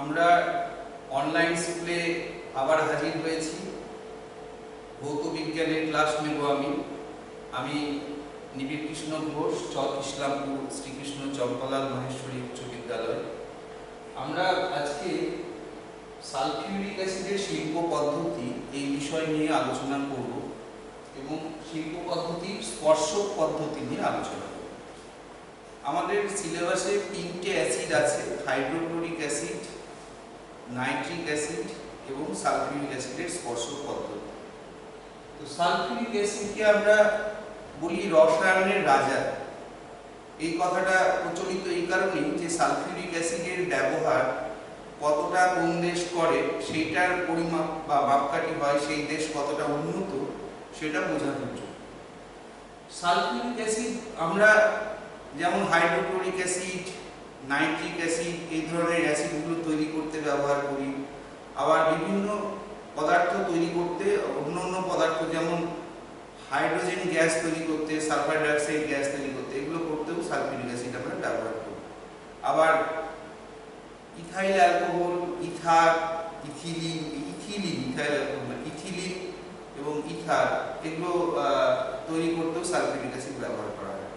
আমরা অনলাইন স্কুলে আবার হাজির হয়েছি। ভৌত বিজ্ঞানের ক্লাস নেব আমি নিবিড় কৃষ্ণ ঘোষ, চক ইসলামপুর শ্রীকৃষ্ণ চম্পালাল মাহেশ্বরী উচ্চ বিদ্যালয়। আমরা আজকে সালফিউরিক অ্যাসিডের শিল্প পদ্ধতি এই বিষয় নিয়ে আলোচনা করব এবং শিল্প পদ্ধতির স্পর্শক পদ্ধতি নিয়ে আলোচনা করব। আমাদের সিলেবাসে 3টে অ্যাসিড আছে, হাইড্রোক্লোরিক অ্যাসিড, নাইট্রিক অ্যাসিড এবং সালফিউরিক অ্যাসিডের স্পর্শক পদ্ধতি। তো সালফিউরিক অ্যাসিডকে আমরা বলি রসায়নের রাজা। এই কথাটা প্রচলিত এই কারণেই যে সালফিউরিক অ্যাসিডের ব্যবহার কতটা কোন দেশ করে সেইটার পরিমাপ বা মাপকাঠি হয় সেই দেশ কতটা উন্নত সেটা বোঝানোর জন্য। সালফিউরিক অ্যাসিড আমরা যেমন হাইড্রোক্লোরিক অ্যাসিড, নাইট্রিক অ্যাসিড এই ধরনের অ্যাসিডগুলো তৈরি করতে ব্যবহার করি। আবার বিভিন্ন পদার্থ তৈরি করতে অন্য পদার্থ যেমন হাইড্রোজেন গ্যাস তৈরি করতে, সালফার ডাইঅক্সাইড গ্যাস তৈরি করতে, এগুলো করতেও সালফিউরিক অ্যাসিড আমরা ব্যবহার করি। আবার ইথাইল অ্যালকোহল, ইথার, ইথিলিন এবং ইথার এগুলো তৈরি করতেও সালফিউরিক অ্যাসিড ব্যবহার করা হয়।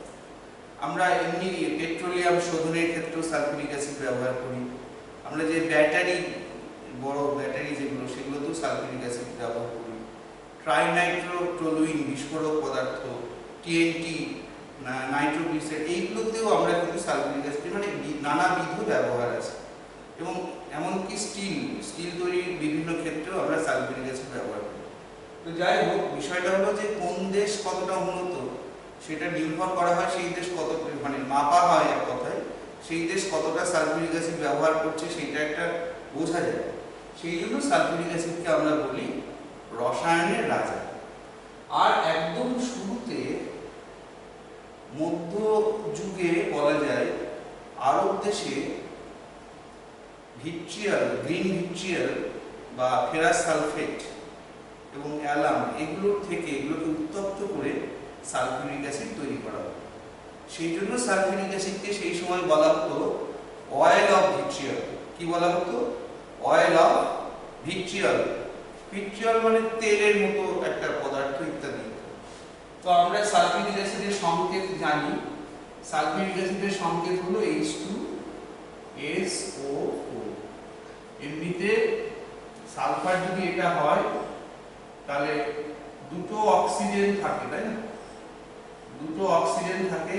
আমরা এমনি পেট্রোলিয়াম শোধনের ক্ষেত্রেও সালফিউরিক অ্যাসিড ব্যবহার করি। আমরা যে ব্যাটারি, বড় ব্যাটারি যেগুলো সেগুলোতেও সালফিউরিক অ্যাসিড ব্যবহার করি। ট্রাইনাইট্রোটলুইন বিস্ফোরক পদার্থ, টিএনটি, নাইট্রোগ্লিসাইড এইগুলোতেও আমরা কিন্তু সালফিউরিক অ্যাসিড মানে নানাবিধ ব্যবহার আছে। এবং এমনকি স্টিল তৈরির বিভিন্ন ক্ষেত্রেও আমরা সালফিউরিক অ্যাসিড ব্যবহার করি। তো যাই হোক, বিষয়টা হলো যে কোন দেশ কতটা উন্নত সেটা নির্ভর করা হয় সেই দেশ কত মানে মাপা হয় এক কথায়, সেই দেশ কতটা সালফিউরিক অ্যাসিড ব্যবহার করছে সেইটা একটা বোঝা যায়। সেই জন্য সালফিউরিক অ্যাসিডকে আমরা বলি রসায়নের রাজা। আর একদম শুরুতে মধ্যযুগে বলা যায় আরব দেশে গ্রিন ভিট্রিয়াল বা ফেরাস সালফেট এবং অ্যালাম এগুলোকে উত্তপ্ত করে সালফিউরিক অ্যাসিড তৈরি করা হয়। সেই জন্য সালফিউরিক অ্যাসিডকে সেই সময় বলা হতো অয়েল অফ ভিট্রিয়াল। কি বলা হতো? Oil of vitriol. ভিট্রিয়াল মানে তেলের মতো একটা পদার্থ ইত্যাদি। তো আমরা সালফিউরিক অ্যাসিডের সংকেত জানি। সালফিউরিক অ্যাসিডের সংকেত হলো H2SO4। এমনিতে সালফার যদি এটা হয় তাহলে দুটো অক্সিজেন থাকে, তাই না? দুটো অক্সিজেন থাকে,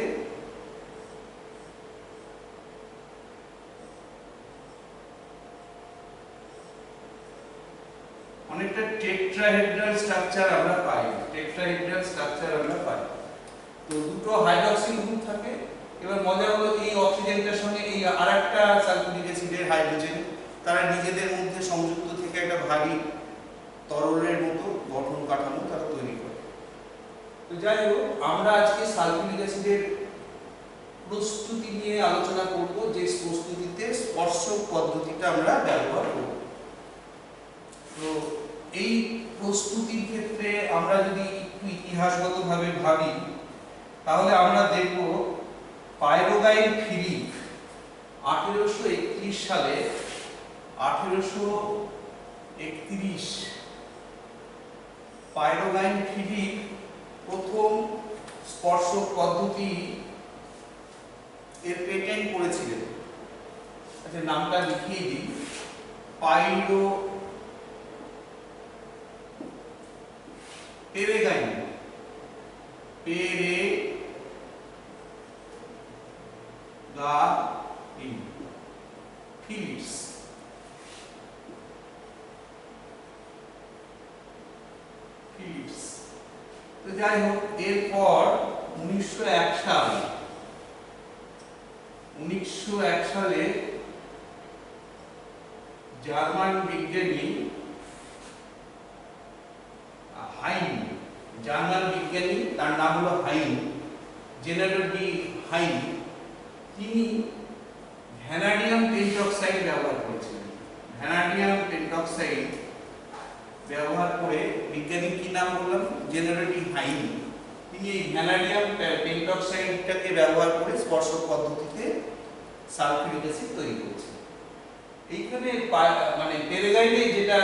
অনেকটা টেট্রাহেড্রাল স্ট্রাকচার আমরা পাই। তো দুটো হাইড্রক্সিল গ্রুপ থাকে। এবার মজা হলো এই অক্সিজেনটার সঙ্গে এই আরেকটা সালফিউরিক অ্যাসিডের হাইড্রোজেন তারা নিজেদের মধ্যে সংযুক্ত থেকে একটা ভারী তরলের মতো গঠন কাঠামো তারা তৈরি করে। তো যাই হোক, আমরা আজকে সালফিউরিক অ্যাসিডের প্রস্তুতি নিয়ে আলোচনা করব, যে প্রস্তুতিতে স্পর্শক পদ্ধতিটা আমরা ব্যবহার করব। তো এই প্রস্তুতির ক্ষেত্রে আমরা যদি একটু ইতিহাসগতভাবে ভাবি তাহলে আমরা দেখব পাইরোগাইন ফিলিপ 1831 সালে পাইরোগাইন ফিলিপ প্রথম স্পর্শক পদ্ধতি এর পেটেন্ট করেছিলেন। আচ্ছা, নামটা লিখিয়ে দিই, পেরেগাইন ফিলিপস। তো যাই হোক, এরপর 1901 সালে জার্মান বিজ্ঞানী তার নাম হলো জেনারেল ডি হাইন, তিনি ভ্যানাডিয়াম পেন্টক্সাইড ব্যবহার করেছিলেন। ভ্যানাডিয়াম পেন্টক্সাইড ব্যবহার করে, বিজ্ঞানী কি নাম বললাম? জেনারেল ডি হাইন। তিনি এই ভ্যানাডিয়াম পেন্টক্সাইডটাকে ব্যবহার করে স্পর্শক পদ্ধতিতে সালফিউরিক অ্যাসিড তৈরি করেছেন। এইখানে মানে পেরেগাইনে যেটা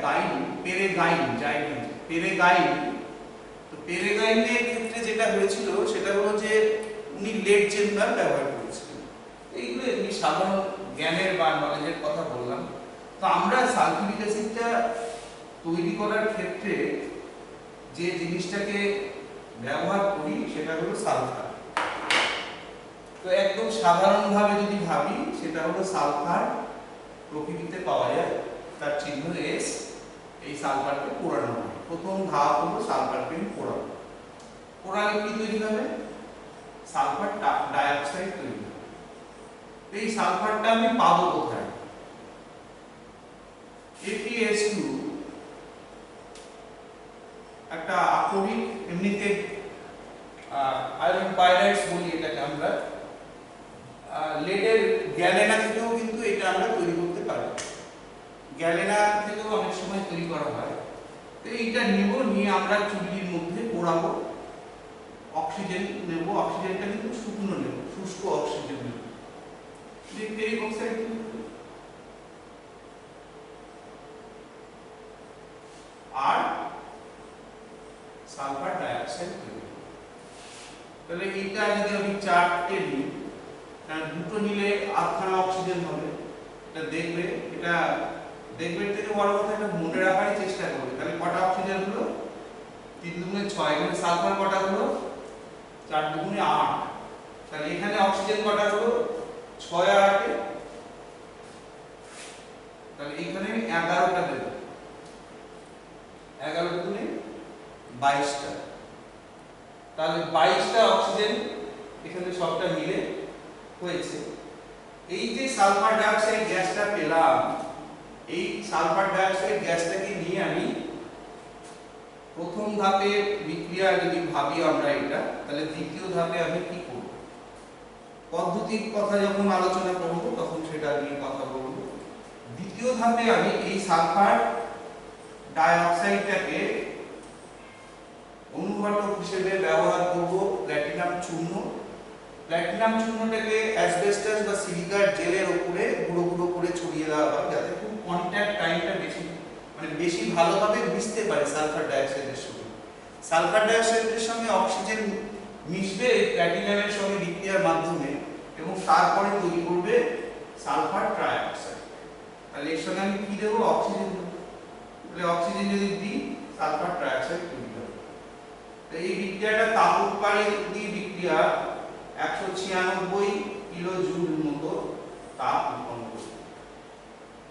গাইন পেরেগাইন পেরেগাইন, তো পেরেগাইনের ক্ষেত্রে যেটা হয়েছিল সেটা হলো যে উনি লেড চেম্বার ব্যবহার করেছিলেন। এইগুলো এমনি সাধারণ জ্ঞানের বা নলেজের কথা বললাম। তো আমরা সালফিউরিক অ্যাসিডটা তৈরি করার ক্ষেত্রে যে জিনিসটাকে ব্যবহার করি সেটা হলো সালফার। তো একদম সাধারণভাবে যদি ভাবি সেটা হলো সালফার প্রকৃতিতে পাওয়া যায়, তার চিহ্ন এস। এই সালফারকে পোড়ানো হয়। প্রথম ধাপ হলো সালফারকে পোড়ানো। পোড়ালে কি তৈরি হবে? সালফার ডাইঅক্সাইড তৈরি হবে। এই সালফারটা আমি পাবো কোথায়? FeS2 একটা আকরিক, এমনিতে আয়রন পাইরাইডস বলি এটাকে আমরা। লেডের গ্যালেনা থেকেও কিন্তু এটা আমরা তৈরি করতে পারি। গ্যালেনা থেকেও অনেক সময় তৈরি করা হয়। তো এইটা নেব, নিয়ে আমরা চুল্লির মধ্যে পোড়াবো। অক্সিজেন নেব, অক্সিজেনটা কিন্তু শুকনো নেব, শুষ্ক অক্সিজেন নেব। ফেরিক অক্সাইড আর সালফার ডাইঅক্সাইড তৈরি। তাহলে এইটা যদি আমি চারটে নিই, কারণ দুটো নিলে আটখানা অক্সিজেন হবে। এটা দেখবে থেকে বড় কথা এটা মনে রাখারই চেষ্টা করবে। তাহলে কটা অক্সিজেন হলো? 3 দুগুণে 6। এখানে সালফার কটা হলো? 4 দুগুণে 8। তাহলে এখানে অক্সিজেন কটা হলো? 6 আর 8। তাহলে এখানে 11টা দেব। 11 দুগুণে 22টা। তাহলে 22টা অক্সিজেন এখানে সবটা মিলে হয়েছে। এই যে সালফার ডাইঅক্সাইড গ্যাসটা পেলাম, এই সালফার ডাইঅক্সাইড গ্যাসটাকে নিয়ে আমি প্রথম ধাপে বিক্রিয়া যদি ভাবি আমরা এটা, তাহলে দ্বিতীয় ধাপে আমি কি করব? পদ্ধতির কথা যখন আলোচনা করব তখন সেটা নিয়ে কথা বলব। দ্বিতীয় ধাপে আমি এই সালফার ডাইঅক্সাইডটাকে অনুঘটক হিসেবে ব্যবহার করব প্ল্যাটিনাম চূর্ণ। প্ল্যাটিনাম চূর্ণটাকে অ্যাসবেস্টাস বা সিলিকার জেলের উপরে গুঁড়ো গুঁড়ো করে ছড়িয়ে দেওয়া হয়, যাতে খুব কন্ট্যাক্ট টাইমটা বেশি ভালোভাবে মিশতে পারে সালফার ডাইঅক্সাইডের সঙ্গে। সালফার ডাইঅক্সাইডের সঙ্গে অক্সিজেন মিশবে প্ল্যাটিনামের সঙ্গে বিক্রিয়ার মাধ্যমে, এবং তারপরে তৈরি করবে সালফার ট্রাইঅক্সাইড। তাহলে এর সঙ্গে আমি কি দেবো? অক্সিজেন দেবো। তাহলে অক্সিজেন যদি দিই, সালফার ট্রাইঅক্সাইড তৈরি হবে। তো এই বিক্রিয়াটা তাপ উৎপাদনী বিক্রিয়া 196 কিলো জুল মতো তাপ উৎপন্ন করবে।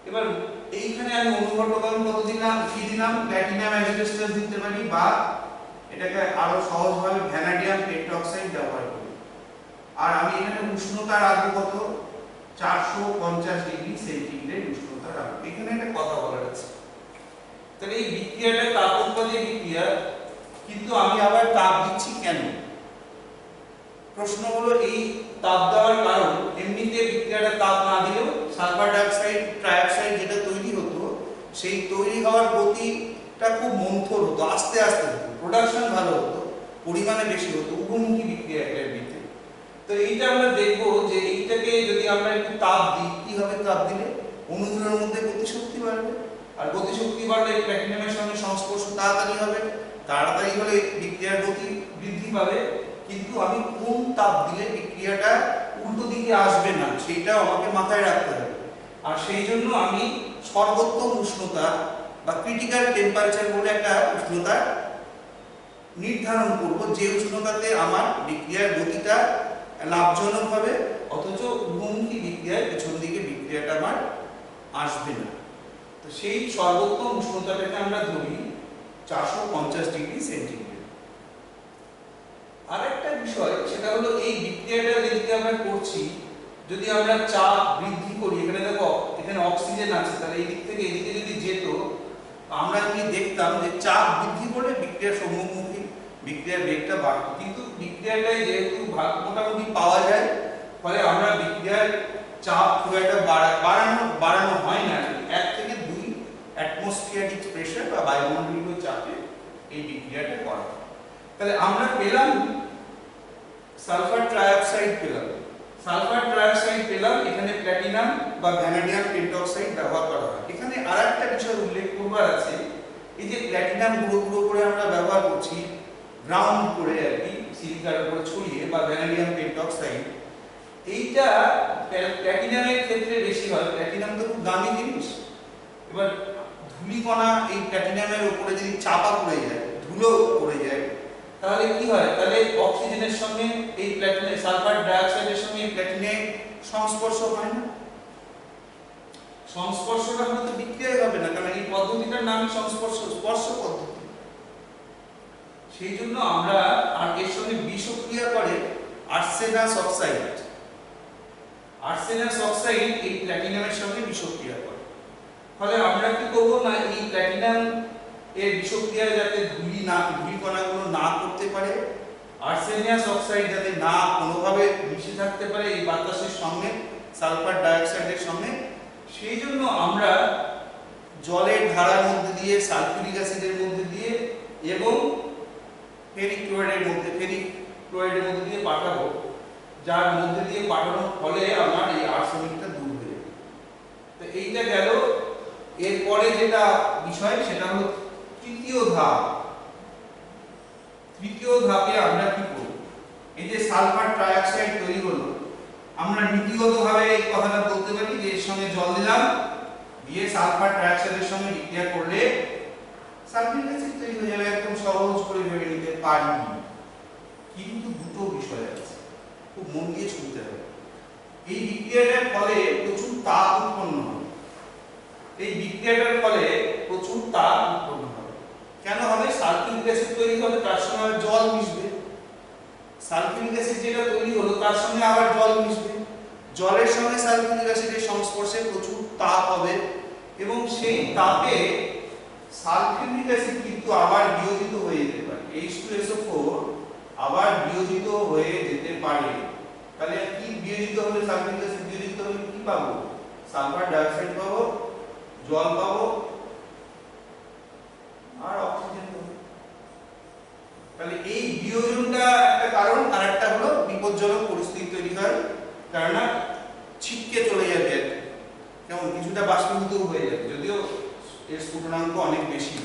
এবার এইখানে আমি অনুঘটক কত দিলাম? কি দিলাম? প্ল্যাটিনাম অ্যাসবেস্টাস দিতে পারি, বা এটাকে আরো সহজভাবে ভ্যানাডিয়াম পেট্রক্সাইড ব্যবহার করি। আর আমি এখানে উষ্ণতা রাখবো কত? 450 ডিগ্রি সেন্টিগ্রেড উষ্ণতা রাখবো। এখানে একটা কথা বলার আছে। তাহলে এই বিক্রিয়াটা তাপ উৎপাদনী বিক্রিয়া, কিন্তু আমি আবার তাপ দিচ্ছি কেন? প্রশ্ন হলো এই তাপ দেওয়ার কারণ, এমনিতে বিক্রিয়াটা তাপ না দিলেও সালফার ডাইঅক্সাইড ট্রাইঅক্সাইড যেটা তৈরি হতো, সেই তৈরি হওয়ার গতিটা খুব মন্থর হতো, আস্তে আস্তে হতো, প্রোডাকশন ভালো হতো, পরিমাণে বেশি হতো, উভমুখী বিক্রিয়া এর ভিতরে। তো এইটা আমরা দেখবো যে এইটাকে যদি আমরা একটু তাপ দিই, কি হবে? তাপ দিলে অণুগুলোর মধ্যে গতিশক্তি বাড়বে, আর গতিশক্তি বাড়লে প্ল্যাটিনামের সঙ্গে সংস্পর্শ তাড়াতাড়ি হবে, তাড়াতাড়ি হলে বিক্রিয়ার গতি বৃদ্ধি পাবে। কিন্তু আমি কোন তাপ দিলে বিক্রিয়াটা উল্টো দিকে আসবে না, সেইটাও আমাকে মাথায় রাখতে হবে। আর সেই জন্য আমি সর্বোত্তম উষ্ণতা বা ক্রিটিক্যাল টেম্পারেচার বলে একটা উষ্ণতা নির্ধারণ করব, যে উষ্ণতাতে আমার বিক্রিয়ার গতিটা লাভজনক হবে, অথচ উভমুখী বিক্রিয়ায় পেছন দিকে বিক্রিয়াটা আমার আসবে না। তো সেই সর্বোত্তম উষ্ণতাটাকে আমরা ধরি 450 ডিগ্রি সেন্টিগ্রেড। আরেকটা বিষয়, সেটা হলো এই বিক্রিয়াটা যেদিকে আমরা করছি, যদি আমরা চাপ বৃদ্ধি করি, এখানে দেখো এখানে অক্সিজেন আছে, তাহলে এই দিক থেকে এদিকে যদি যেত, আমরা কি দেখতাম যে চাপ বৃদ্ধি করলে বিক্রিয়ার সম্মুখমুখী বিক্রিয়ার বেগটা বাড়তো। কিন্তু বিক্রিয়াটাই যেহেতু মোটামুটি পাওয়া যায়, ফলে আমরা বিক্রিয়ার চাপ খুব একটা বাড়ানো হয় না। 1 থেকে 2 অ্যাটমসফিয়ারিক প্রেসার বা বায়ুমণ্ডলীয় চাপে এই বিক্রিয়াটা করা হয়। তাহলে আমরা পেলাম সালফার ট্রাইঅক্সাইড পেলাম, এখানে প্ল্যাটিনাম বা ভ্যানাডিয়াম পেন্টক্সাইড ব্যবহার করা হয়। এখানে আরেকটা বিষয় উল্লেখ করবার আছে, এই যে প্ল্যাটিনাম গুঁড়ো গুঁড়ো করে আমরা ব্যবহার করছি, গ্রাউন্ড করে আর কি সিলিকার উপরে ছড়িয়ে, বা ভ্যানাডিয়াম পেন্টক্সাইড, এইটা প্ল্যাটিনামের ক্ষেত্রে বেশি হয়। প্ল্যাটিনাম তো খুব দামি জিনিস। এবার ধূলিকণা এই প্ল্যাটিনামের উপরে যদি চাপা পড়ে যায়, ধুলো পড়ে যায়, তাহলে কি হয়? তাহলে অক্সিজেনের সঙ্গে এই প্ল্যাটিনাম, সালফার ডাইঅক্সাইডের সঙ্গে এই প্ল্যাটিনের সংস্পর্শ হয় না। সংস্পর্শটা হলে তো বিক্রিয়া হবে না, কারণ এই পদ্ধতিটার নামই সংস্পর্শ, স্পর্শ পদ্ধতি। সেই জন্য আমরা আর এর সঙ্গে বিষক্রিয়া করে আর্সেনাস অক্সাইড। আর্সেনাস অক্সাইড এই প্ল্যাটিনামের সঙ্গে বিষক্রিয়া করে। ফলে আমরা কি করব না, এই প্ল্যাটিনাম এর বিষক্রিয়ায় যাতে ধূলিকণাগুলো না করতে পারে, আর্সেনিয়াস অক্সাইড যাতে না কোনোভাবে মিশে থাকতে পারে এই বাতাসের সঙ্গে, সালফার ডাইঅক্সাইডের সঙ্গে, সেই জন্য আমরা জলের ধারার মধ্যে দিয়ে, সালফিউরিক অ্যাসিডের মধ্যে দিয়ে এবং ফেরিক ক্লোরাইডের মধ্যে দিয়ে পাঠাবো, যার মধ্যে দিয়ে পাঠানোর ফলে আমার এই আর্সেনিকটা দূর হয়ে যাবে। তো এইটা গেল। এরপরে যেটা বিষয় সেটা হলো তৃতীয় ধাপ। তৃতীয় ধাপে আমরা কি করব? এই যে সালফার ট্রাইঅক্সাইড তৈরি হলো, আমরা নীতিগতভাবে এই কথাটা বলতে পারি যে এর সঙ্গে জল দিলাম, দিয়ে সালফার ট্রাইঅক্সাইডের সঙ্গে বিক্রিয়া করলে সালফিউরিক অ্যাসিড তৈরি হয়ে যাবে। একদম সহজ করে ভেবে নিতে পারি। কিন্তু দুটো বিষয় আছে, খুব মন দিয়ে শুনতে হবে। এই বিক্রিয়াটার ফলে প্রচুর তাপ উৎপন্ন হবে। এই বিক্রিয়াটার ফলে প্রচুর তাপ উৎপন্ন হবে। কেন হবে? সালফিউরিক অ্যাসিড তৈরি হবে, তার সঙ্গে জল মিশবে। সালফিউরিক অ্যাসিড যেটা তৈরি হলো তার সঙ্গে আবার জল মিশবে। জলের সঙ্গে সালফিউরিক অ্যাসিডের সংস্পর্শে প্রচুর তাপ হবে, এবং সেই তাপে সালফিউরিক অ্যাসিড কিন্তু আবার বিয়োজিত হয়ে যেতে পারে। H2SO4 আবার বিয়োজিত হয়ে যেতে পারে। তাহলে কি বিয়োজিত হলে, সালফিউরিক অ্যাসিড বিয়োজিত হলে কি পাবো? সালফার ডাইঅক্সাইড পাবো, জল পাবো, আর অক্সিজেন পাবো। তাহলে এই বিয়োজনটা একটা কারণ, আর একটা হলো বিপজ্জনক পরিস্থিতি তৈরি হয়, কারণ ছিটকে চলে যাবে, যেমন কিছুটা বাষ্পীভূত হয়ে যাবে, যদিও এর স্ফুটনাঙ্ক অনেক বেশি,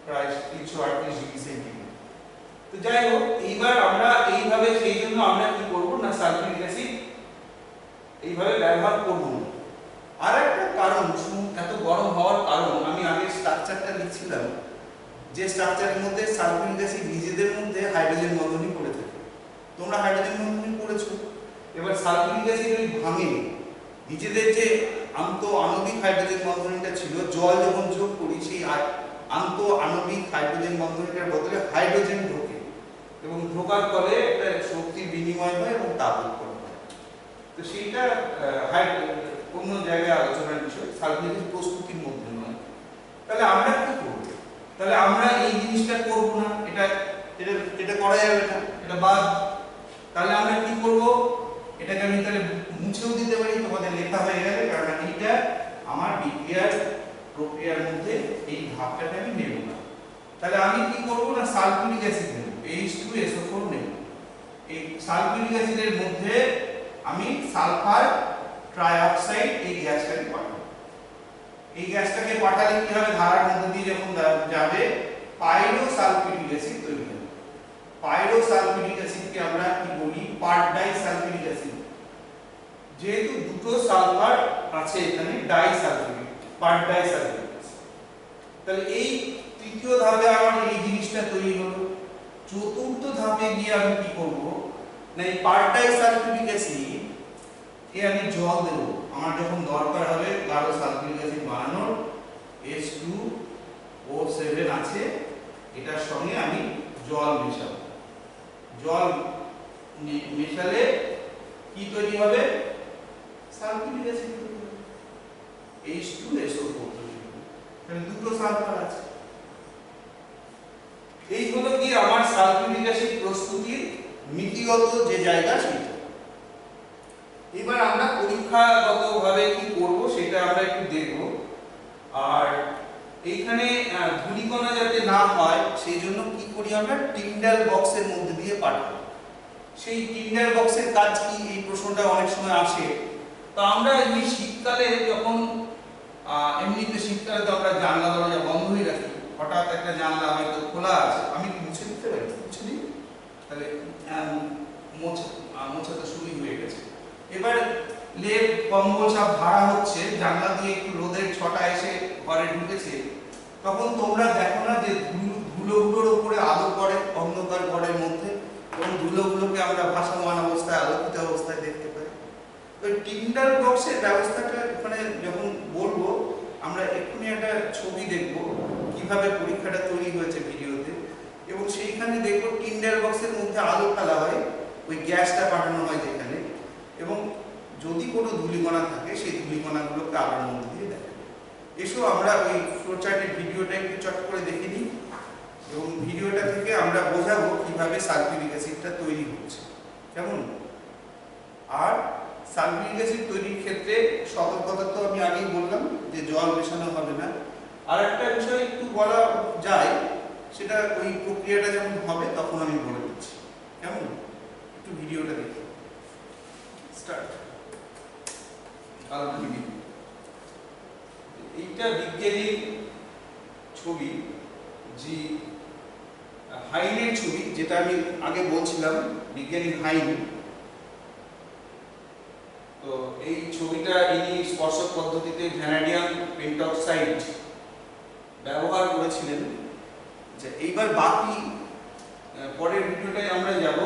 প্রায় 338 ডিগ্রি সেন্টিগ্রেড। তো যাই হোক, এইবার আমরা এইভাবে, সেই জন্য আমরা কি করব না, সালফিউরিক অ্যাসিড এইভাবে ব্যবহার করব না। আর একটা কারণ, এত গরম হওয়ার কারণ, আমি আগে স্ট্রাকচারটা লিখছিলাম যে স্ট্রাকচারের মধ্যে সালফিউরিক অ্যাসিড নিজেদের মধ্যে হাইড্রোজেন বন্ধনী করে থাকে। তোমরা হাইড্রোজেন বন্ধনী পড়েছো। এবার সালফিউরিক অ্যাসিড ওই ভাঙে, নিজেদের যে আন্তঃআণবিক হাইড্রোজেন বন্ধনীটা ছিল, জল যখন যোগ করি সেই আন্তঃআণবিক হাইড্রোজেন বন্ধনীটার বদলে হাইড্রোজেন ঢোকে, এবং ঢোকার ফলে একটা শক্তির বিনিময় হয় এবং তাপ উৎপন্ন হয়। তো সেইটা অন্য জায়গায় আলোচনার বিষয়, সালফিউরিক অ্যাসিড প্রস্তুতির মধ্যে নয়। তাহলে আমরা কি করব? তাহলে আমরা এই জিনিসটা করব না, এটা করা যাবে না, এটা বাদ। তাহলে আমরা কি করব? এটাকে আমি তাহলে মুছেও দিতে পারি, তোমাদের লেখা হয়ে যাবে, কারণ এইটা আমার বিক্রিয়ার প্রক্রিয়ার মধ্যে এই ধাপটাকে আমি নেব না। তাহলে আমি কি করব না, সালফিউরিক অ্যাসিড নেব, H2SO4 নেব। এই সালফিউরিক অ্যাসিডের মধ্যে আমি সালফার ট্রাইঅক্সাইড এই গ্যাসটাকে পাঠাবো। এই গ্যাসটাকে পাঠালে কি হবে? ধারার মধ্যে দিয়ে যখন যাবে, পাইরোসালফিউরিক অ্যাসিড তৈরি হবে। পাইরোসালফিউরিক অ্যাসিডকে আমরা কি বলি? পার ডাইসালফিউরিক অ্যাসিড। যেহেতু দুটো সালফার আছে এখানে, ডাইসালফিউরিক, পার ডাইসালফিউরিক অ্যাসিড। তাহলে এই তৃতীয় ধাপে আমার এই জিনিসটা তৈরি হলো। চতুর্থ ধাপে গিয়ে আমি কি করব না, এই পার ডাইসালফিউরিক অ্যাসিড এ আমি জল দেব। আমার যখন দরকার হবে গাঢ় সালফিউরিক অ্যাসিড বানানোর, H2O7 আছে, এটার সঙ্গে আমি জল মেশাবো। জল মেশালে কি তৈরি হবে? সালফিউরিক অ্যাসিড তৈরি হবে, H2SO4 তৈরি হবে। তাহলে দুটো সালফার আছে। এই হলো কি আমার সালফিউরিক অ্যাসিড প্রস্তুতির নীতিগত যে জায়গা সেটা। এবার আমরা পরীক্ষাগতভাবে কি করব সেটা আমরা একটু দেখব। আর এইখানে ধূলিকণা যাতে না হয় সেই জন্য কি করি আমরা? টিন্ডার বক্সের মধ্যে দিয়ে পাঠাই। সেই টিন্ডার বক্সের কাজ কি? এই প্রশ্নটা অনেক সময় আসে তো আমরা এই শীতকালে যখন এমনিতে শীতকালে তো আমরা জানলা দরজা বন্ধই রাখি, হঠাৎ একটা জানলা হয়তো খোলা আছে, আমি মুছে দিতে পারি, মুছে দিই, তাহলে মোছা তো শুরুই হয়ে গেছে। এবার লেপ কম্বল সব ভাড়া হচ্ছে, জানলা দিয়ে একটু রোদের ছটা এসে ঘরে ঢুকেছে, তখন তোমরা দেখো না যে ধুলোগুলোর উপরে আলো পড়ে অন্ধকার ঘরের মধ্যে, এবং ধুলোগুলোকে আমরা ভাসমান অবস্থায় আলোকিত অবস্থায় দেখতে পাই। তো টিন্ডার বক্সের ব্যবস্থাটা ওখানে যখন বলবো, আমরা এক্ষুনি একটা ছবি দেখব কিভাবে পরীক্ষাটা তৈরি হয়েছে ভিডিওতে, এবং সেইখানে দেখবো টিন্ডার বক্সের মধ্যে আলো ফেলা হয়, ওই গ্যাসটা পাঠানো হয় যেখানে, এবং যদি কোনো ধূলিকণা থাকে সেই ধূলিকণাগুলোকে আলোর মধ্যে দিয়ে দেয়। এসো আমরা ওই ফ্লোচার্টের ভিডিওটা একটু চট করে দেখে নিই, এবং ভিডিওটা থেকে আমরা বোঝাবো কিভাবে সালফিউরিক অ্যাসিডটা তৈরি হচ্ছে। কেমন? আর সালফিউরিক অ্যাসিড তৈরির ক্ষেত্রে সতর্কতা তো আমি আগেই বললাম যে জল মেশানো হবে না। আর একটা বিষয় একটু বলা যায়, সেটা ওই প্রক্রিয়াটা যখন হবে তখন আমি বলে দিচ্ছি। কেমন? একটু ভিডিওটা দেখি। স্টার্ট। এইটা বিজ্ঞানীর ছবি, জি হাইনের ছবি, যেটা আমি আগে বলছিলাম, বিজ্ঞানী হাইন। তো এই ছবিটা ইনি স্পর্শক পদ্ধতিতে ভ্যানাডিয়াম পেন্টক্সাইড ব্যবহার করেছিলেন। আচ্ছা, এইবার বাকি পরের ভিডিওটায় আমরা যাব।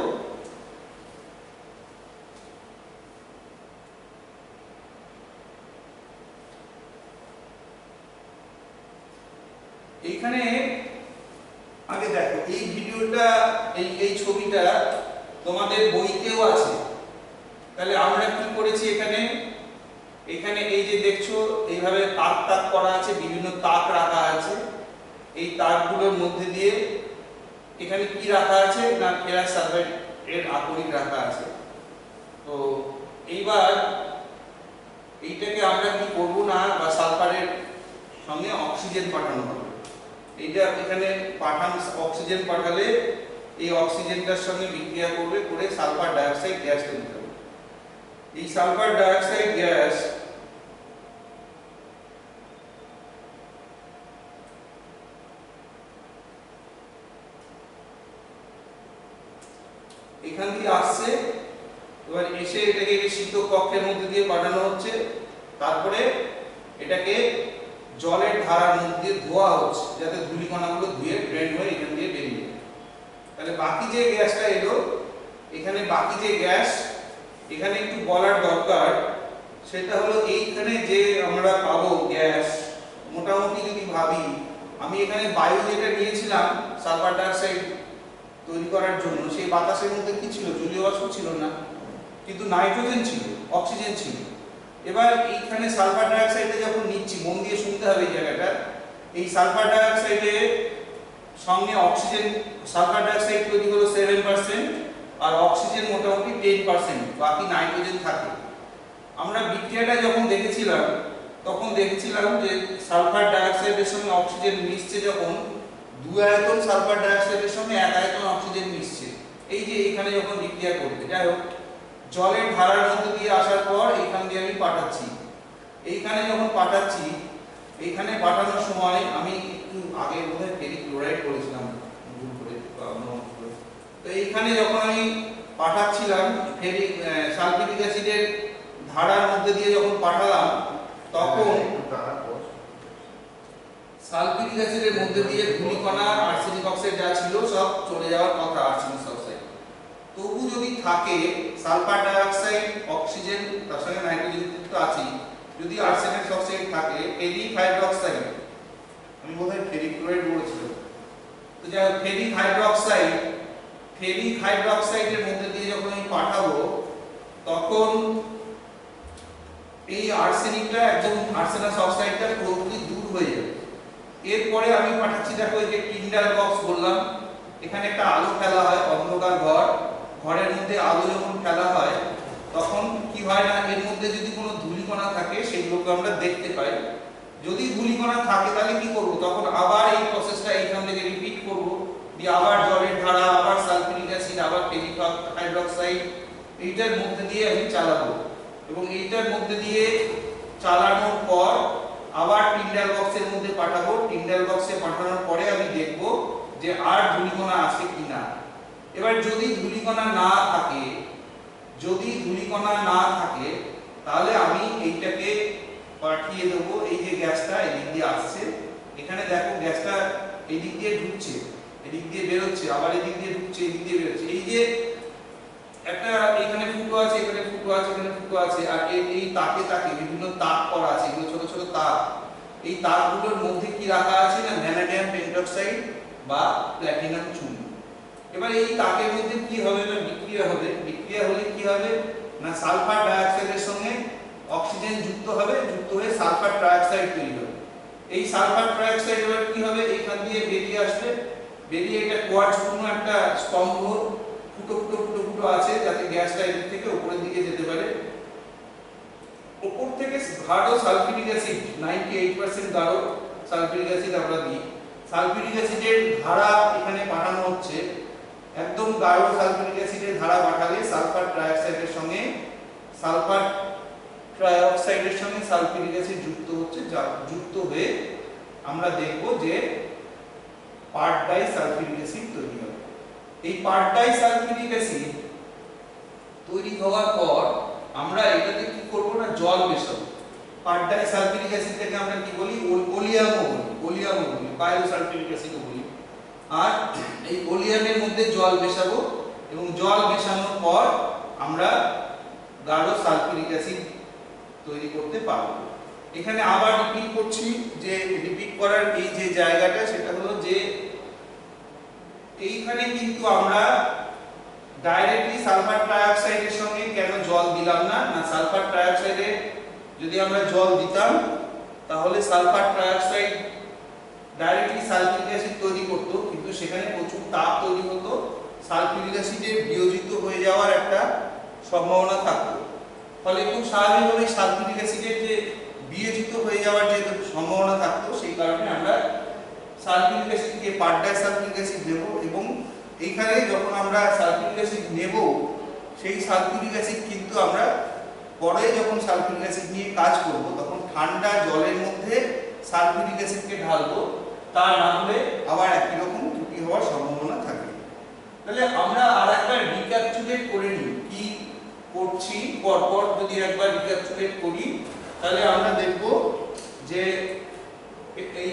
এইখানে আগে দেখো, এই ভিডিওটা এই ছবিটা তোমাদের বইতেও আছে। তাহলে আমরা কি করেছি এখানে এই যে দেখছো এইভাবে তাক তাক করা আছে, বিভিন্ন তাক রাখা আছে। এই তাকগুলোর মধ্যে দিয়ে এখানে কি রাখা আছে না ফেরাস সালফাইড এর আকরিক রাখা আছে। তো এইবার এইটাকে আমরা কি করব না, বা সালফারের সঙ্গে অক্সিজেন পাঠানো হবে। এইটা এখানে অক্সিজেন পাঠালে এই অক্সিজেনটার সঙ্গে বিক্রিয়া করবে, করে সালফার ডাইঅক্সাইড গ্যাস তৈরি হবে। এই সালফার ডাইঅক্সাইড গ্যাস এখান থেকে আসছে, এবার এসে এটাকে শীতক কক্ষের মধ্যে দিয়ে পাঠানো হচ্ছে, তারপরে এটাকে জলের ধারার মধ্যে দিয়ে ধোয়া হচ্ছে, যাতে ধূলিকণাগুলো ধুয়ে ড্রেন হয়ে এখান দিয়ে বেরিয়ে যায়। তাহলে বাকি যে গ্যাসটা এলো, এখানে বাকি যে গ্যাস এখানে একটু বলার দরকার, সেটা হলো এইখানে যে আমরা পাবো গ্যাস, মোটামুটি যদি ভাবি, আমি এখানে বায়ু যেটা নিয়েছিলাম সালফার ডাইঅক্সাইড তৈরি করার জন্য, সেই বাতাসের মধ্যে কি ছিল? জলীয় বাষ্প ছিল না, কিন্তু নাইট্রোজেন ছিল, অক্সিজেন ছিল। এবার এইখানে সালফার ডাইঅক্সাইডে যখন নিচ্ছি, মন দিয়ে শুনতে হবে এই জায়গাটা, এই সালফার ডাইঅক্সাইডের সঙ্গে অক্সিজেন, সালফার ডাইঅক্সাইড তৈরি হলো 7% আর অক্সিজেন মোটামুটি 10%, বাকি নাইট্রোজেন থাকে। আমরা বিক্রিয়াটা যখন দেখেছিলাম তখন দেখেছিলাম যে সালফার ডাইঅক্সাইডের সঙ্গে অক্সিজেন মিশছে, যখন 2 আয়তন সালফার ডাইঅক্সাইডের সঙ্গে 1 আয়তন অক্সিজেন মিশছে, এই যে এখানে যখন বিক্রিয়া করবে, যাই হোক জলের ধারার মধ্যে দিয়ে আসার পর এইখান দিয়ে আমি পাঠাচ্ছি। এইখানে যখন পাঠাচ্ছি, এইখানে পাঠানোর সময় আমি একটু আগে বোধহয় ফেরিক ক্লোরাইড করেছিলাম ভুল করে, তো এইখানে যখন আমি পাঠাচ্ছিলাম ফেরিক সালফিউরিক অ্যাসিডের ধারার মধ্যে দিয়ে যখন পাঠালাম, তখন সালফিউরিক অ্যাসিডের মধ্যে দিয়ে ধূলিকণা, আর্সেনিক অক্সাইড যা ছিল সব চলে যাওয়ার কথা, আর্সেনিক অক্সাইড। তবু যদি থাকে সালফার ডাইঅক্সাইড, অক্সিজেন, তার সঙ্গে নাইট্রোজেন তো আছেই, যদি আর্সেনিক অক্সাইড থাকে, ফেরিক হাইড্রোক্সাইড, আমি বোধহয় ফেরিক ক্লোরাইড বলেছিলাম, তো যা ফেরিক হাইড্রোক্সাইডের মধ্যে দিয়ে যখন আমি পাঠাবো, তখন এই আর্সেনিকটা একদম, আর্সেনাস অক্সাইডটা পুরোপুরি দূর হয়ে যাবে। এরপরে আমি পাঠাচ্ছি, দেখো এই যে টিন্ডার বক্স বললাম, এখানে একটা আলো ফেলা হয়, অন্ধকার ঘরের মধ্যে আলো যখন ফেলা হয়, তখন কি হয় না, এর মধ্যে যদি কোনো ধূলিকণা থাকে সেগুলোকে আমরা দেখতে পাই। যদি ধূলিকণা থাকে তাহলে কি করব, তখন আবার এই প্রসেসটা এইখান থেকে রিপিট করব, দিয়ে আবার জলের ধারা, আবার সালফিউরিক অ্যাসিড, আবার ফেরিক হাইড্রোক্সাইড, এইটার মধ্যে দিয়ে আমি চালাবো। এবং এইটার মধ্যে দিয়ে চালানোর পর আবার টিন্ডার বক্সের মধ্যে পাঠাবো। টিন্ডার বক্সে পাঠানোর পরে আমি দেখব যে আর ধূলিকণা আছে কিনা। এবার যদি ধূলিকণা না থাকে, তাহলে আমি এইটাকে পাঠিয়ে দেবো। এই যে গ্যাসটা এদিক দিয়ে আসছে, এখানে দেখো গ্যাসটা এদিক দিয়ে ঢুকছে, এদিক দিয়ে বেরোচ্ছে, আবার এদিক দিয়ে ঢুকছে, এদিক দিয়ে বেরোচ্ছে। এই যে একটা এখানে ফুটো আছে, এখানে ফুটো আছে, এখানে ফুটো আছে, আর এই তাকে তাকে বিভিন্ন তাক করা আছে, এগুলো ছোট ছোট তাক। এই তাকগুলোর মধ্যে কি রাখা আছে না ভ্যানাডিয়াম পেন্টক্সাইড বা প্ল্যাটিনাম চূর্ণ। এবার এই তাকের মধ্যে কি হবে না বিক্রিয়া হবে। বিক্রিয়া হলে কি হবে না সালফার ডাইঅক্সাইডের সঙ্গে অক্সিজেন যুক্ত হবে, যুক্ত হয়ে সালফার ট্রাইঅক্সাইড তৈরি হবে। এই সালফার ট্রাইঅক্সাইড এবার কি হবে, এইখান দিয়ে বেরিয়ে আসবে, বেরিয়ে এটা কোয়ার্টজপূর্ণ একটা স্তম্ভ ফুটো ফুটো ফুটো ফুটো আছে, যাতে গ্যাসটা এদিক থেকে উপরের দিকে যেতে পারে। উপর থেকে গাঢ় সালফিউরিক অ্যাসিড 98% গাঢ় সালফিউরিক অ্যাসিড আমরা দিই। সালফিউরিক অ্যাসিডের ধারা এখানে পাঠানো হচ্ছে। একদম গাঢ় সালফিউরিক অ্যাসিডের ধারা পাঠালে সালফার ট্রাইঅক্সাইডের সঙ্গে সালফিউরিক অ্যাসিড যুক্ত হচ্ছে, যুক্ত হয়ে আমরা দেখব যে পার্ট ডাই সালফিউরিক অ্যাসিড তৈরি হবে। এই পার্ট ডাই সালফিউরিক অ্যাসিড তৈরি হওয়ার পর আমরা এটাতে কি করব না জল মেশাবো। পার্ট ডাই সালফিউরিক অ্যাসিডটাকে আমরা কি বলি ওলিয়ামও বলি, বায়োসালফিউরিক অ্যাসিডও বলি। আর এই ওলিয়ামের মধ্যে জল মেশাবো এবং জল মেশানোর পর আমরা গাঢ় সালফিউরিক অ্যাসিড তৈরি করতে পারবো। এখানে আবার রিপিট করছি যে রিপিট করার এই যে জায়গাটা সেটা হলো যে এইখানে কিন্তু আমরা ডাইরেক্টলি সালফার ট্রাইঅক্সাইডের সঙ্গে কেন জল দিলাম না, সালফার ট্রাইঅক্সাইডে যদি আমরা জল দিতাম তাহলে sulphur trioxide directly sulphuric acid তৈরি করত, কিন্তু সেখানে প্রচুর তাপ তৈরি হতো, সালফিউরিক অ্যাসিডে বিয়োজিত হয়ে যাওয়ার একটা সম্ভাবনা থাকতো। ফলে খুব স্বাভাবিকভাবে সালফিউরিক অ্যাসিডের যে বিয়োজিত হয়ে যাওয়ার যে সম্ভাবনা থাকতো, সেই কারণে আমরা sulphuric অ্যাসিডকে part die sulphuric acid দেব। এবং এইখানে যখন আমরা সালফিউরিক অ্যাসিড নেব, সেই সালফিউরিক অ্যাসিড কিন্তু আমরা পরে যখন সালফিউরিক অ্যাসিড নিয়ে কাজ করব তখন ঠান্ডা জলের মধ্যে সালফিউরিক অ্যাসিডকে ঢালবো, তা না হলে আবার একই রকম ত্রুটি হওয়ার সম্ভাবনা থাকে। তাহলে আমরা আরেকবার রিক্যাপচুলেট করে নিই কি করছি, পরপর যদি একবার রিক্যাপচুলেট করি তাহলে আমরা দেখব যে এই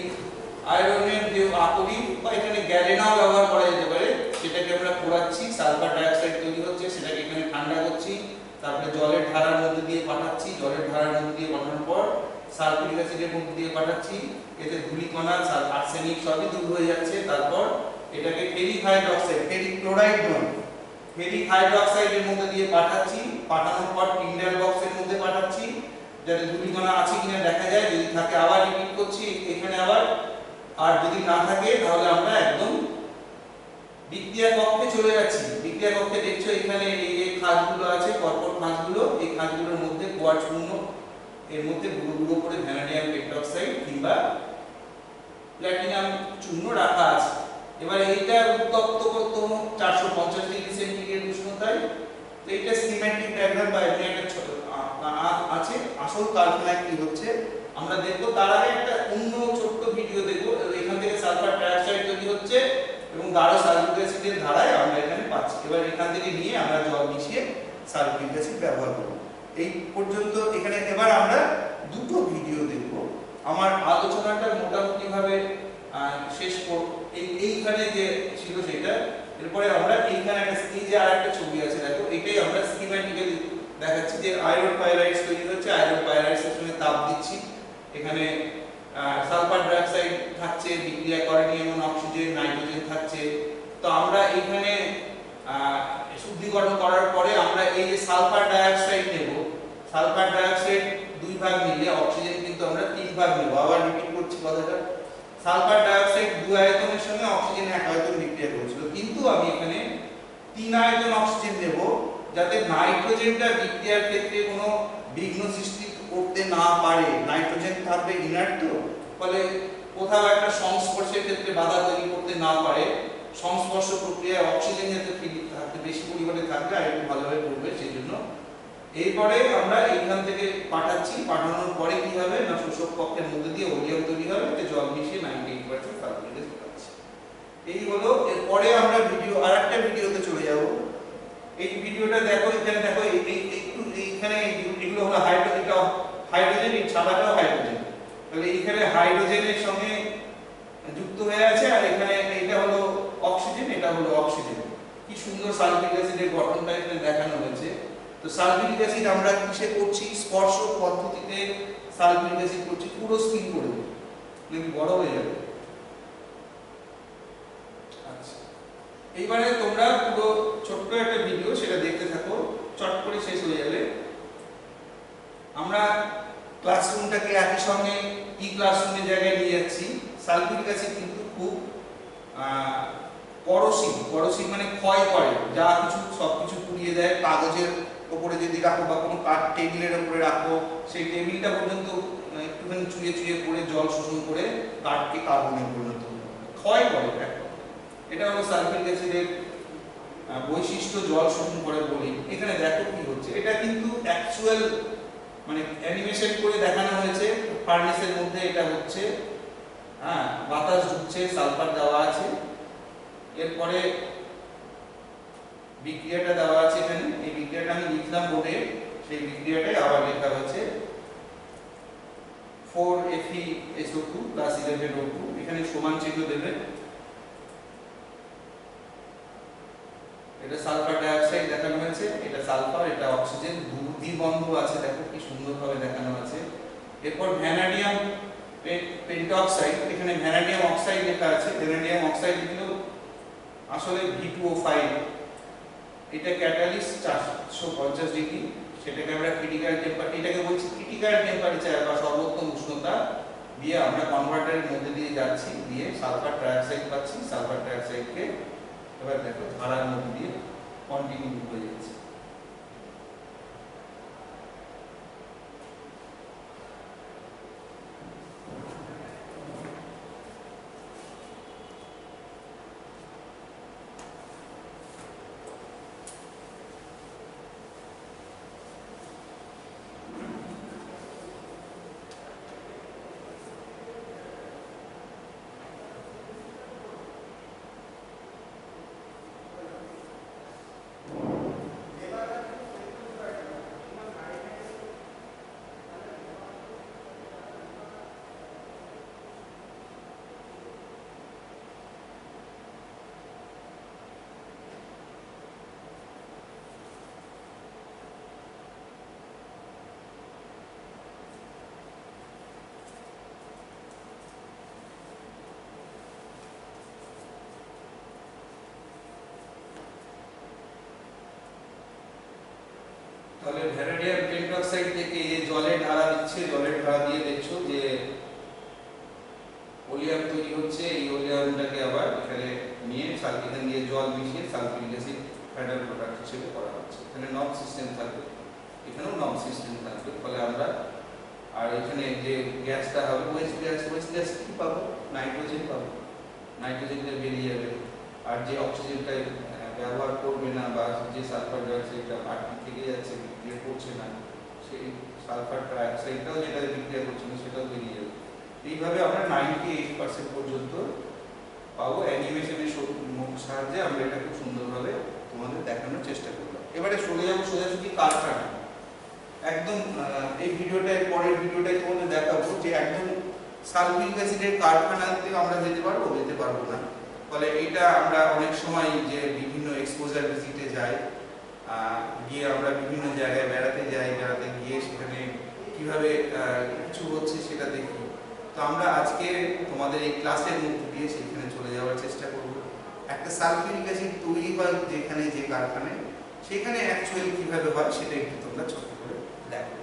আয়রনের যে আকরিক বা এখানে গ্যালেনাও ব্যবহার করা যেতে পারে, সেটাকে আমরা পোড়াচ্ছি, সালফার ডাইঅক্সাইড তৈরি হচ্ছে, সেটাকে এখানে ঠান্ডা করছি, তারপরে জলের ধারার মধ্যে দিয়ে পাঠাচ্ছি, জলের ধারার মধ্যে দিয়ে পাঠানোর পর সালফিউরিক অ্যাসিডের মধ্যে দিয়ে পাঠাচ্ছি, এতে ধূলিকণা আর্সেনিক সবই দূর হয়ে যাচ্ছে। তারপর এটাকে ফেরিক হাইড্রোক্সাইড, ফেরিক ক্লোরাইড নয়, ফেরিক হাইড্রোক্সাইডের মধ্যে দিয়ে পাঠাচ্ছি, পাঠানোর পর টিন্ডার বক্সের মধ্যে পাঠাচ্ছি যাতে ধূলিকণা আছে কিনা দেখা যায়, যদি থাকে আবার রিপিট করছি এখানে আবার, আর যদি না থাকে তাহলে আমরা একদম বিক্রিয়া কক্ষে চলে যাচ্ছি। বিক্রিয়া কক্ষে দেখছো এখানে এই যে খাঁজগুলো আছে, পরপর খাঁজগুলো, এই খাঁজগুলোর মধ্যে কোয়ার্টজপূর্ণ, এর মধ্যে গুঁড়ো গুঁড়ো করে ভ্যানাডিয়াম পেন্টক্সাইড কিংবা প্ল্যাটিনাম চূর্ণ রাখা আছে। এবার এইটা উত্তপ্ত করতে হবে 450 ডিগ্রি সেন্টিগ্রেড উষ্ণতায়। তো এটা স্কিম্যাটিক ডায়াগ্রাম বা এখানে একটা ছোট আছে। আসল কারখানায় কি হচ্ছে আমরা দেখব, তার আগে একটা অন্য ছোট্ট ভিডিও দেখব। এখান থেকে সালফার ট্রাইঅক্সাইড তৈরি হচ্ছে এবং গাঢ় সালফিউরিক অ্যাসিডের ধারায় আমরা এখানে পাচ্ছি। এবার এখান থেকে নিয়ে আমরা জল মিশিয়ে সালফিউরিক অ্যাসিড ব্যবহার করব। এই পর্যন্ত এখানে এবার আমরা দুটো ভিডিও দেখব। আমার আলোচনাটা মোটামুটি ভাবে শেষ করব। এইখানে যে ছিল সেটা, এরপরে আমরা এইখানে একটা এই যে আরেকটা ছবি আছে দেখো, এটাই আমরা স্কিম্যাটিক্যালি দেখাচ্ছি যে আয়রন পাইরাইডস তৈরি হচ্ছে, আয়রন পাইরাইডস এর সঙ্গে তাপ দিচ্ছি, এখানে সালফার ডাইঅক্সাইড থাকছে, বিক্রিয়া করেনি এমন অক্সিজেন নাইট্রোজেন থাকছে। তো আমরা এখানে শুদ্ধিকরণ করার পরে আমরা এই যে সালফার ডাইঅক্সাইড নেব, সালফার ডাইঅক্সাইড 2 ভাগ নিলে অক্সিজেন কিন্তু আমরা 3 ভাগ নেব। আবার রিপিট করছি কথাটা, সালফার ডাইঅক্সাইড 2 আয়তনের সঙ্গে অক্সিজেন 1 আয়তন বিক্রিয়া করেছিল, কিন্তু আমি এখানে 3 আয়তন অক্সিজেন নেব যাতে নাইট্রোজেনটা বিক্রিয়ার ক্ষেত্রে কোনো বিঘ্ন সৃষ্টি করতে না পারে। নাইট্রোজেন থাকবে ইনার্ট, তো ফলে কোথাও একটা সংস্পর্শের ক্ষেত্রে বাধা তৈরি করতে না পারে। সংস্পর্শ প্রক্রিয়ায় অক্সিজেন যাতে থাকতে বেশি পরিমাণে থাকবে আর একটু ভালোভাবে করবে, সেই জন্য এরপরে আমরা এইখান থেকে পাঠাচ্ছি, পাঠানোর পরে কি হবে না শোষক কক্ষের মধ্যে দিয়ে ওলিয়াম তৈরি হবে, এতে জল মিশিয়ে 98% সালফিউরিক অ্যাসিড পাচ্ছি। এই হলো। এরপরে আমরা আরেকটা ভিডিওতে চলে যাব। এই ভিডিওটা দেখো, এখানে দেখো একটু এইখানে এগুলো হলো হাইড্রোজেন, এই ছাড়াটাও হাইড্রোজেন, তাহলে এইখানে হাইড্রোজেনের সঙ্গে যুক্ত হয়ে আছে, আর এখানে এটা হলো অক্সিজেন, এটা হলো অক্সিজেন। কি সুন্দর সালফিউরিক অ্যাসিডের গঠনটা এখানে দেখানো হয়েছে। তো সালফিউরিক অ্যাসিড আমরা কিসে করছি? স্পর্শ পদ্ধতিতে সালফিউরিক অ্যাসিড করছি, পুরো স্কিন করে দেব, নাকি বড় হয়ে যাবে। আচ্ছা, এইবারে তোমরা পুরো ছোট্ট একটা ভিডিও সেটা দেখতে থাকো, চট করে শেষ হয়ে যাবে। আমরা ক্লাসরুমটাকে একই সঙ্গে ক্লাসরুমের জায়গায় নিয়ে যাচ্ছি। সালফিউরিক অ্যাসিড কিন্তু খুব করোসিভ মানে ক্ষয় করে, যা কিছু সবকিছু পুড়িয়ে দেয়। কাগজের উপরে যদি রাখো বা কোনো কাঠ টেবিলের উপরে রাখো, সেই টেবিলটা পর্যন্ত একটুখানি চুয়ে চুয়ে পড়ে জল শোষণ করে কাঠকে কার্বনে পরিণত ক্ষয় করে। এটা হলো সালফিউরিক অ্যাসিডের বৈশিষ্ট্য, জল শোষণ করে বলি। এখানে দেখো কি হচ্ছে, এটা কিন্তু অ্যাকচুয়াল মানে অ্যানিমেশন করে দেখানো হয়েছে। ফার্নেসের মধ্যে এটা হচ্ছে, হ্যাঁ, বাতাস ঢুকছে, সালফার দেওয়া আছে, এরপরে বিক্রিয়াটা দেওয়া আছে এখানে। এই বিক্রিয়াটা আমি লিখলাম বোর্ডে, সেই বিক্রিয়াটাই আবার লেখা হয়েছে 4FeSO2 + 11O2, এখানে সমান চিহ্ন দেবে। এটা সালফার ডাইঅক্সাইড দেখানো হয়েছে, এটা সালফার, এটা অক্সিজেন, দ্বিবন্ধ আছে, দেখো কি সুন্দরভাবে দেখানো আছে। এরপর ভ্যানাডিয়াম পেন্টঅক্সাইড, এখানে ভ্যানাডিয়াম অক্সাইড লেখা আছে। ভ্যানাডিয়াম অক্সাইড লিখলেও আসলে V2O5, এটা ক্যাটালিস্ট 450 ডিগ্রি, সেটাকে আমরা ক্রিটিক্যাল টেম্পারেচার, এটাকে বলছি ক্রিটিক্যাল টেম্পারেচার বা সর্বোত্তম উষ্ণতা দিয়ে আমরা কনভার্টারের মধ্যে দিয়ে যাচ্ছি, দিয়ে সালফার ট্রাইঅক্সাইড পাচ্ছি। সালফার ট্রাইঅক্সাইডকে এবার দেখো ধারার মধ্যে দিয়ে কন্টিনিউ হয়ে যাচ্ছে। তাহলে ভ্যানাডিয়াম পেন্টঅক্সাইড থেকে জলে ঢালা দিচ্ছে, জলের ঢালা দিয়ে দেখছো যে ওলিয়াম তৈরি হচ্ছে। এই ওলিয়ামটাকে আবার এখানে নিয়ে এখান দিয়ে জল মিশিয়ে সালফিউরিক অ্যাসিড ফাইনাল প্রোডাক্ট হিসেবে করা হচ্ছে। এখানে নব সিস্টেম থাকবে, এখানেও নব সিস্টেম থাকবে। ফলে আমরা আর এখানে যে গ্যাসটা হবে ওয়েস্ট গ্যাস কি পাবো? নাইট্রোজেন পাবো, নাইট্রোজেনটা বেরিয়ে যাবে। আর যে অক্সিজেনটা ব্যবহার করবে না বা যে সালফার ডাইঅক্সাইডটা মাটি থেকে যাচ্ছে, বিক্রিয়া করছে না, সেই সালফার ট্রাইঅক্সাইডটাও যেটা বিক্রিয়া করছে না সেটাও বেরিয়ে যাবে। এইভাবে আমরা 98% পর্যন্ত পাবো। অ্যানিমেশনের সাহায্যে আমরা এটা খুব সুন্দরভাবে তোমাদের দেখানোর চেষ্টা করলাম। এবারে চলে যাবো সোজাসুজি কারখানা। একদম এই ভিডিওটায়, পরের ভিডিওটায় তোমাদের দেখাবো যে একদম সালফিউরিক অ্যাসিডের কারখানাতে আমরা যেতে পারবো না। ফলে এটা আমরা অনেক সময় যে বিভিন্ন এক্সপোজার ভিজিটে যাই, গিয়ে আমরা বিভিন্ন জায়গায় বেড়াতে গিয়ে সেখানে কিভাবে কিছু হচ্ছে সেটা দেখি। তো আমরা আজকে তোমাদের এই ক্লাসের মধ্যে দিয়ে সেখানে চলে যাওয়ার চেষ্টা করব। একটা সালফিউরিক অ্যাসিড তৈরি হয় যেখানে, যে কারখানায়, সেখানে অ্যাকচুয়ালি কিভাবে হয় সেটা একটু তোমরা ছোট করে দেখো।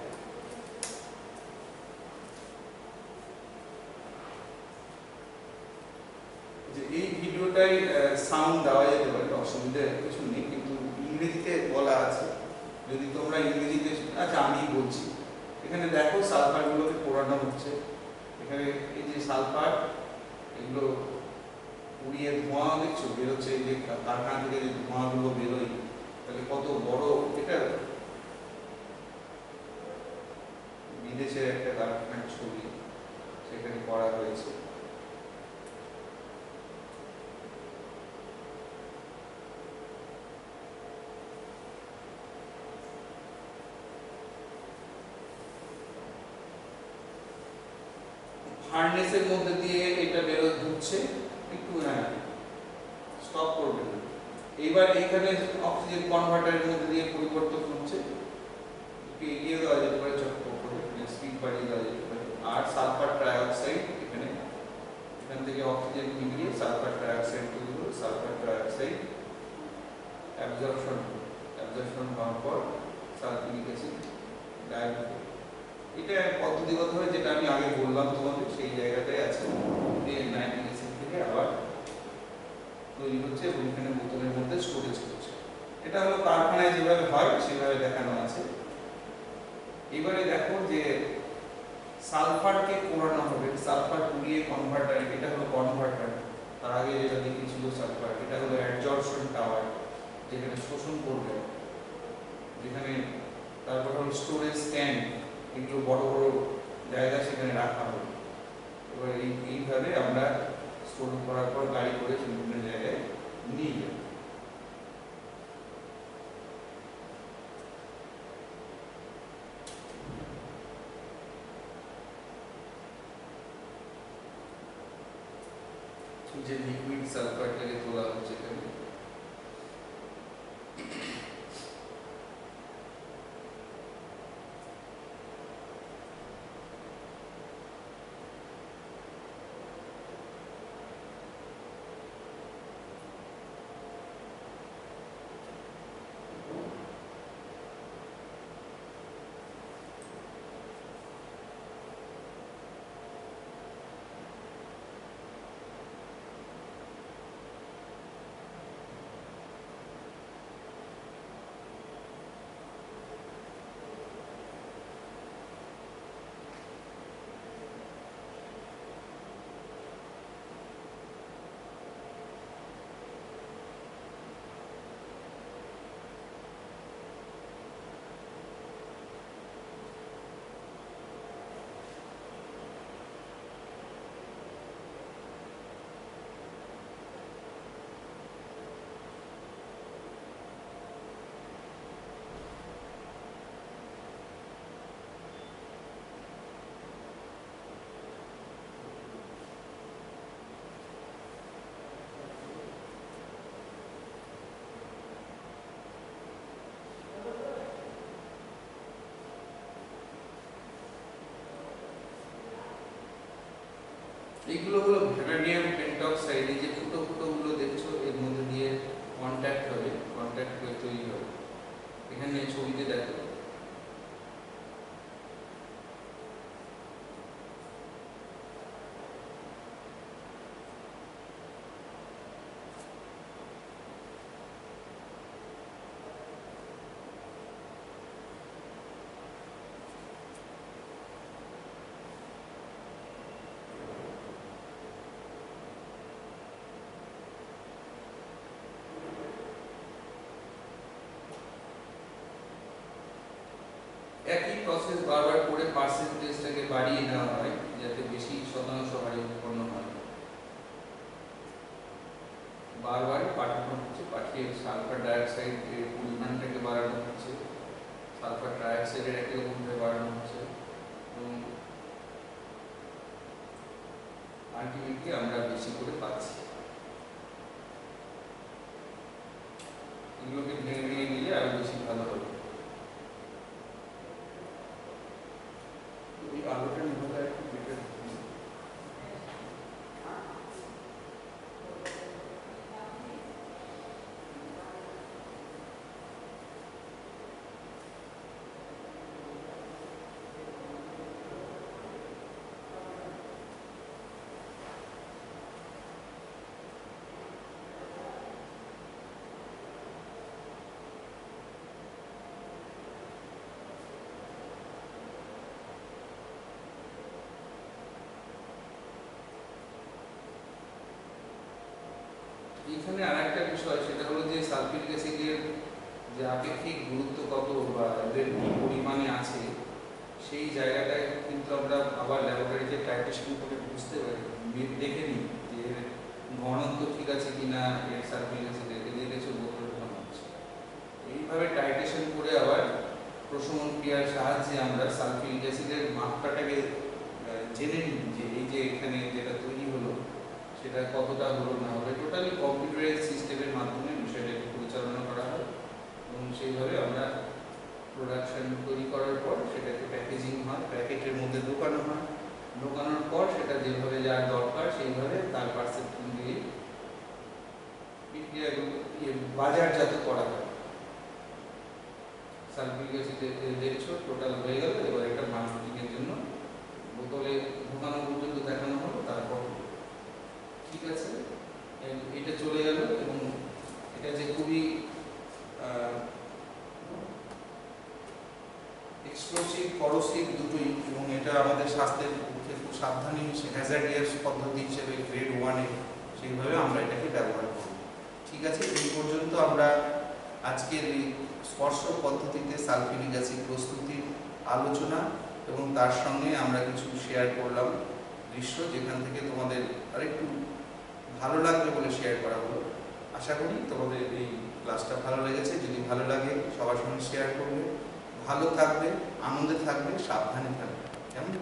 যে এই ভিডিওটাই সাউন্ড দেওয়া যেতে পারে, অসুবিধা কিছু নেই, কিন্তু ইংরেজিতে বলা আছে, যদি তোমরা ইংরেজিতে, আচ্ছা আমি বলছি। এখানে দেখো সালফারগুলোকে পোড়ানো হচ্ছে। এখানে এই যে সালফার, এগুলো পুড়িয়ে ধোঁয়া দেখছো বেরোচ্ছে, এই যে কারখানা থেকে যে ধোঁয়াগুলো বেরোয়, তাহলে কত বড় এটা বিদেশের একটা কারখানার ছবি সেখানে করা হয়েছে। হার্নেসের মধ্যে দিয়ে এটা ঢুকছে, একটু স্টপ করবেন না। এইবার এখানে অক্সিজেন কনভার্টারের মধ্যে দিয়ে পরিবর্তন হচ্ছে, একটু এগিয়ে দেওয়া যেতে পারে, চক্র করে স্পিড বাড়িয়ে দেওয়া যেতে পারে। আর সালফার ট্রাইঅক্সাইড এখান থেকে অক্সিজেন নিয়ে সালফার ট্রাইঅক্সাইড তৈরি হলো। সালফার ট্রাইঅক্সাইড অ্যাবজর্পশন হওয়ার পর সালফিউরিক অ্যাসিড ডায়োড। এটা পদ্ধতিগতভাবে যেটা আমি আগে বললাম তোমাদের, সেই জায়গাটায় আছে। নাইট্রিক অ্যাসিড থেকে আবার তৈরি হচ্ছে এবং এখানে বোতলের মধ্যে স্টোরেজ করছে। এটা হলো কারখানায় যেভাবে হয় সেভাবে দেখানো আছে। এবারে দেখো যে সালফারকে পোড়ানো হবে, সালফার পুড়িয়ে কনভার্টার, এটা হলো কনভার্টার। তার আগে যেটা দেখিয়েছিল সালফার, এটা হলো অ্যাডজর্পশন টাওয়ার, যেখানে শোষণ করবে, যেখানে তারপর হলো স্টোরেজ ট্যাঙ্ক, এগুলো বড় বড় জায়গা সেখানে রাখা হবে। এবার এইভাবে আমরা স্টোর করার পর গাড়ি করে বিভিন্ন জায়গায় নিয়ে যাব। যে লিকুইড সালফারটাকে তোলা হচ্ছে এখানে, এইগুলো হলো ভ্যানাডিয়াম পেন্টক্সাইড। এই যে ফুটো ফুটো গুলো দেখছো, এর মধ্যে দিয়ে কন্ট্যাক্ট হবে, কন্ট্যাক্ট হয়ে তৈরি হবে। এখানে ছবিতে দেখো একই প্রসেস বারবার করে পার্সেন্টেজটাকে বাড়িয়ে নেওয়া হয় যাতে বেশি শতাংশ হারে উৎপন্ন হয়। বারবার পাঠানো হচ্ছে, পাঠিয়ে সালফার ডাইঅক্সাইডের পরিমাণটাকে বাড়ানো হচ্ছে, সালফার ট্রাইঅক্সাইডের একই রকমভাবে বাড়ানো হচ্ছে এবং আলটিমেটলি আমরা বেশি করে পাচ্ছি। এগুলোকে ভেঙে ভেঙে নিলে আরো বেশি ভালো হবে। আলোটা নিভাটা একটু বেটার। এখানে আরেকটা বিষয়, সেটা হলো যে সালফিউরিক অ্যাসিডের যে আপেক্ষিক গুরুত্ব কত বা এদের কি পরিমাণে আছে, সেই জায়গাটায় কিন্তু আমরা আবার ল্যাবরেটরিতে টাইট্রেশন করে বুঝতে পারি, দেখে নিই যে ঘনত্ব ঠিক আছে কিনা, এর সালফিউরিক অ্যাসিডের এদের কিছু বোতল ঢোকানো হচ্ছে। এইভাবে টাইট্রেশন করে আবার প্রশমন ক্রিয়ার সাহায্যে আমরা সালফিউরিক অ্যাসিডের মাত্রাটাকে জেনে নিই যে এই যে এখানে যেটা তৈরি হলো সেটা কতটা হলো না হলো। টোটালি কম্পিউটারাইজ সিস্টেমের মাধ্যমে বিষয়টাকে পরিচালনা করা হয় এবং সেইভাবে আমরা প্রোডাকশন তৈরি করার পর সেটাকে প্যাকেজিং হয়, প্যাকেটের মধ্যে ঢোকানো হয়, ঢোকানোর পর সেটা যেভাবে যার দরকার সেইভাবে তার পার্সেপ্টিং দিয়ে বিক্রিয়াগুলো বাজারজাত করা হয়। সালফিউরিক অ্যাসিড দেখছো টোটাল হয়ে গেল, এবার এটা মার্কেটিংয়ের জন্য বোতলে ঢোকানো পর্যন্ত দেখানো হলো, তারপর ঠিক আছে এটা চলে গেল। এবং এটা যে খুবই এক্সপ্লোসিভ করোসিভ দুটোই, এবং এটা আমাদের স্বাস্থ্যের পক্ষে খুব সাবধানী হ্যাজার্ডিয়াস পদ্ধতি হিসেবে গ্রেড 1-এ সেইভাবে আমরা এটাকে ব্যবহার করব। ঠিক আছে, এই পর্যন্ত আমরা আজকের এই স্পর্শ পদ্ধতিতে সালফিউরিক অ্যাসিড প্রস্তুতির আলোচনা এবং তার সঙ্গে আমরা কিছু শেয়ার করলাম দৃশ্য, যেখান থেকে তোমাদের আরেকটু ভালো লাগবে বলে শেয়ার করা হলো। আশা করি তোমাদের এই ক্লাসটা ভালো লেগেছে। যদি ভালো লাগে সবার সঙ্গে শেয়ার করবে, ভালো থাকবে, আনন্দে থাকবে, সাবধানে থাকবে। কেমন?